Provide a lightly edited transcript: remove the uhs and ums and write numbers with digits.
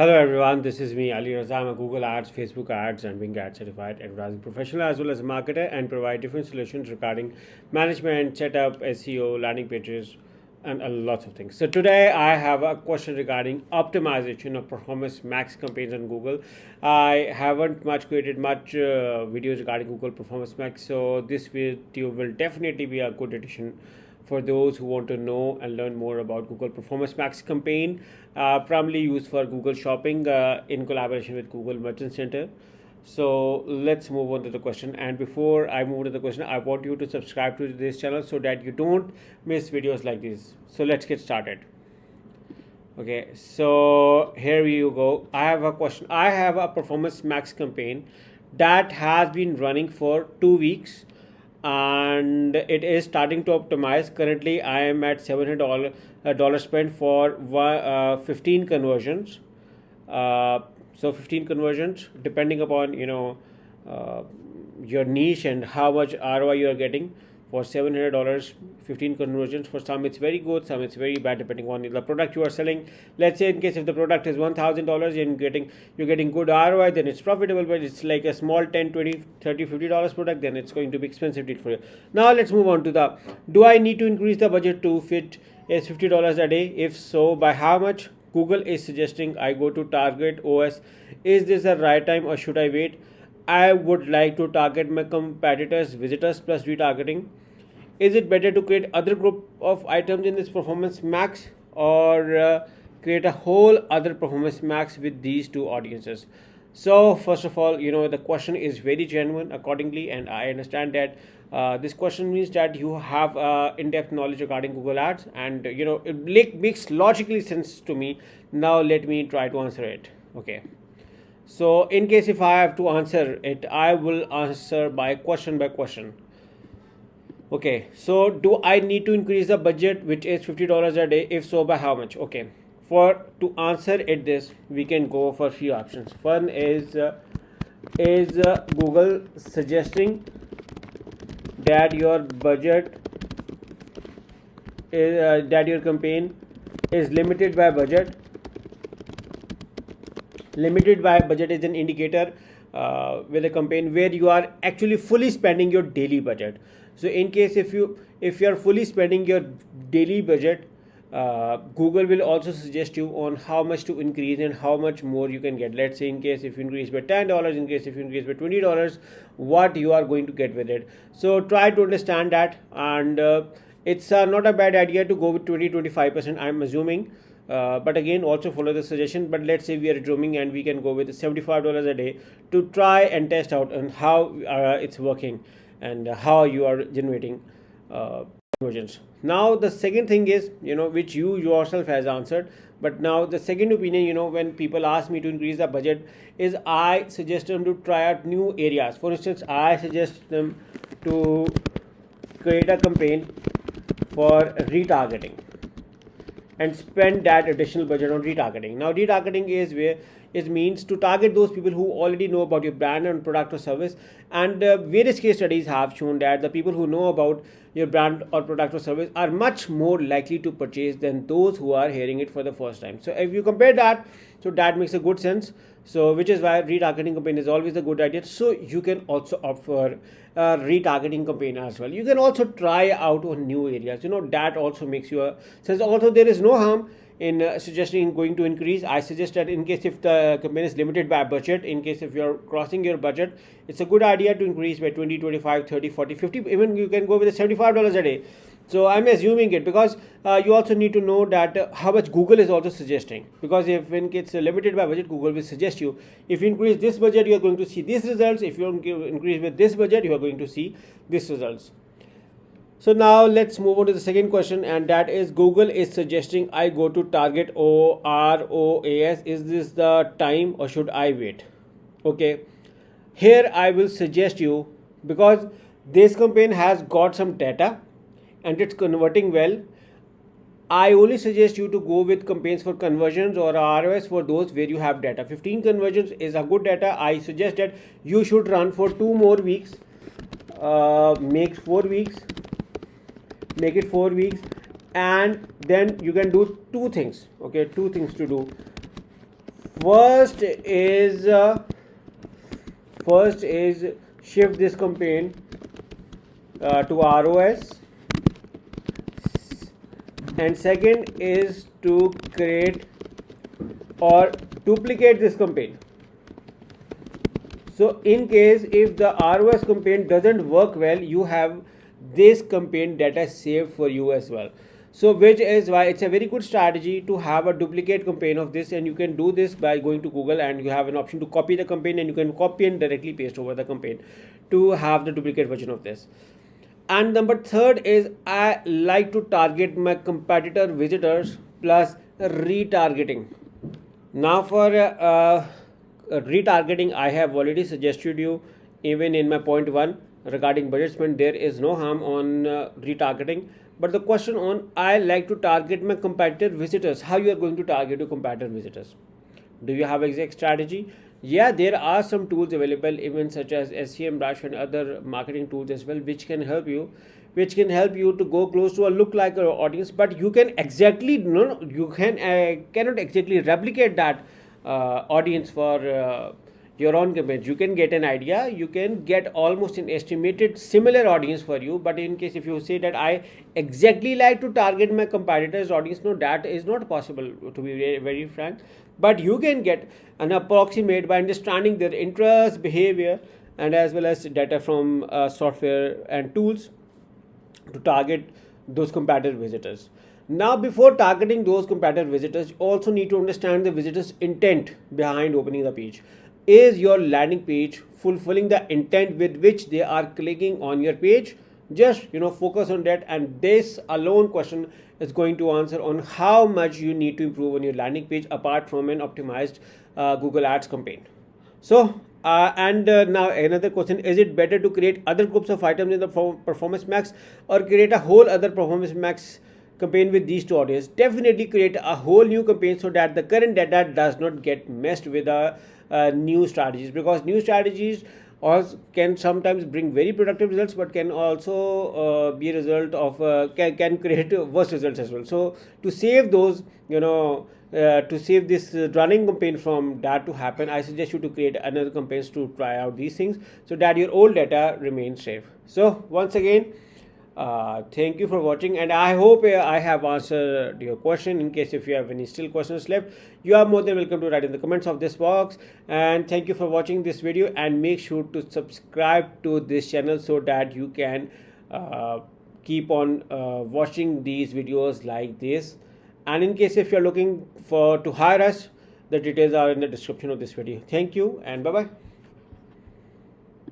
Hello everyone, this is me Ali Raza. I'm a Google Ads, Facebook Ads, and Bing Ads certified advertising professional as well as a marketer, and provide different solutions regarding management, setup, SEO, landing pages, and a lot of things. So today I have a question regarding optimization of Performance Max campaigns on Google. I haven't created much videos regarding Google Performance Max, so this video will definitely be a good addition for those who want to know and learn more about Google Performance Max campaign, primarily used for Google Shopping in collaboration with Google Merchant Center. So let's move on to the question. And before I move to the question, I want you to subscribe to this channel so that you don't miss videos like this. So let's get started. Okay, so here you go. I have a question. I have a Performance Max campaign that has been running for 2 weeks and it is starting to optimize. Currently I am at $700 spent for 15 conversions. So 15 conversions depending upon your niche and how much ROI you are getting. For $700, 15 conversions. For some it's very good, some it's very bad depending on the product you are selling. Let's say in case if the product is $1,000 and you're getting good ROI, then it's profitable. But it's like a small $10, $20, $30, $50 product, then it's going to be expensive deal for you. Now let's move on to the, do I need to increase the budget to fit is $50 a day? If so, by how much? Google is suggesting I go to target OS. Is this the right time or should I wait? I would like to target my competitors, visitors plus retargeting. Is it better to create other group of items in this Performance Max or create a whole other Performance Max with these two audiences? So first of all, the question is very genuine accordingly, and I understand that this question means that you have in-depth knowledge regarding Google Ads, and it makes logically sense to me. Now let me try to answer it. Okay. So in case if I have to answer it, I will answer by question. Okay, so do I need to increase the budget, which is $50 a day? If so, by how much? Okay, to answer it this, we can go for a few options. One is Google suggesting that your budget is that your campaign is limited by budget. Limited by budget is an indicator with a campaign where you are actually fully spending your daily budget. So in case if you are fully spending your daily budget, Google will also suggest you on how much to increase and how much more you can get. Let's say in case if you increase by $10, in case if you increase by $20, what you are going to get with it. So try to understand that, and it's not a bad idea to go with 20-25%, I'm assuming. But again, also follow the suggestion. But let's say we are dreaming and we can go with $75 a day to try and test out on how it's working and how you are generating conversions. Now the second thing is, which you yourself has answered, but now the second opinion, when people ask me to increase the budget, is I suggest them to try out new areas. For instance, I suggest them to create a campaign for retargeting and spend that additional budget on retargeting. Now retargeting is where it means to target those people who already know about your brand and product or service, and various case studies have shown that the people who know about your brand or product or service are much more likely to purchase than those who are hearing it for the first time. So if you compare that, so that makes a good sense. So which is why retargeting campaign is always a good idea. So you can also opt for a retargeting campaign as well. You can also try out on new areas, that also makes you a sense. Also there is no harm in suggesting going to increase. I suggest that in case if the campaign is limited by budget, in case if you're crossing your budget, it's a good idea to increase by 20, 25, 30, 40, 50, even you can go with $75 a day. So I'm assuming it because you also need to know that how much Google is also suggesting, because if in case limited by budget, Google will suggest you, if you increase this budget, you are going to see these results. If you increase with this budget, you are going to see these results. So now let's move on to the second question, and that is Google is suggesting I go to target ROAS. Is this the time or should I wait? Okay, here I will suggest you, because this campaign has got some data and it's converting well, I only suggest you to go with campaigns for conversions or ROS for those where you have data. 15 conversions is a good data. I suggest that you should run for 2 more weeks, make 4 weeks, make it 4 weeks, and then you can do two things. Okay, two things to do. First is shift this campaign to ROAS, and second is to create or duplicate this campaign. So in case if the ROS campaign doesn't work well, you have this campaign data saved for you as well. So which is why it's a very good strategy to have a duplicate campaign of this, and you can do this by going to Google and you have an option to copy the campaign, and you can copy and directly paste over the campaign to have the duplicate version of this. And number third is I like to target my competitor visitors plus retargeting. Now for retargeting, I have already suggested you even in my point 1 regarding budget spend, there is no harm on retargeting. But the question on I like to target my competitor visitors, how you are going to target your competitor visitors? Do you have exact strategy? Yeah, there are some tools available even such as SEMrush and other marketing tools as well, which can help you to go close to a look like an audience, but you can exactly cannot exactly replicate that audience for your own campaigns. You can get an idea, you can get almost an estimated similar audience for you, but in case if you say that I exactly like to target my competitors audience, no, that is not possible, to be very, very frank. But you can get an approximate by understanding their interests, behavior, and as well as data from software and tools to target those competitor visitors. Now, before targeting those competitor visitors, you also need to understand the visitor's intent behind opening the page. Is your landing page fulfilling the intent with which they are clicking on your page? Just focus on that, and this alone question is going to answer on how much you need to improve on your landing page apart from an optimized Google Ads campaign. So now another question, is it better to create other groups of items in the Performance Max or create a whole other Performance Max campaign with these two audiences? Definitely create a whole new campaign so that the current data does not get messed with new strategies, because new strategies also can sometimes bring very productive results, but can also be a result of can create worse results as well. So to save those, to save this running campaign from that to happen, I suggest you to create another campaigns to try out these things so that your old data remains safe. So once again, thank you for watching, and I hope I have answered your question. In case if you have any still questions left, you are more than welcome to write in the comments of this box. And thank you for watching this video, and make sure to subscribe to this channel so that you can keep on watching these videos like this. And in case if you are looking to hire us, the details are in the description of this video. Thank you and bye bye.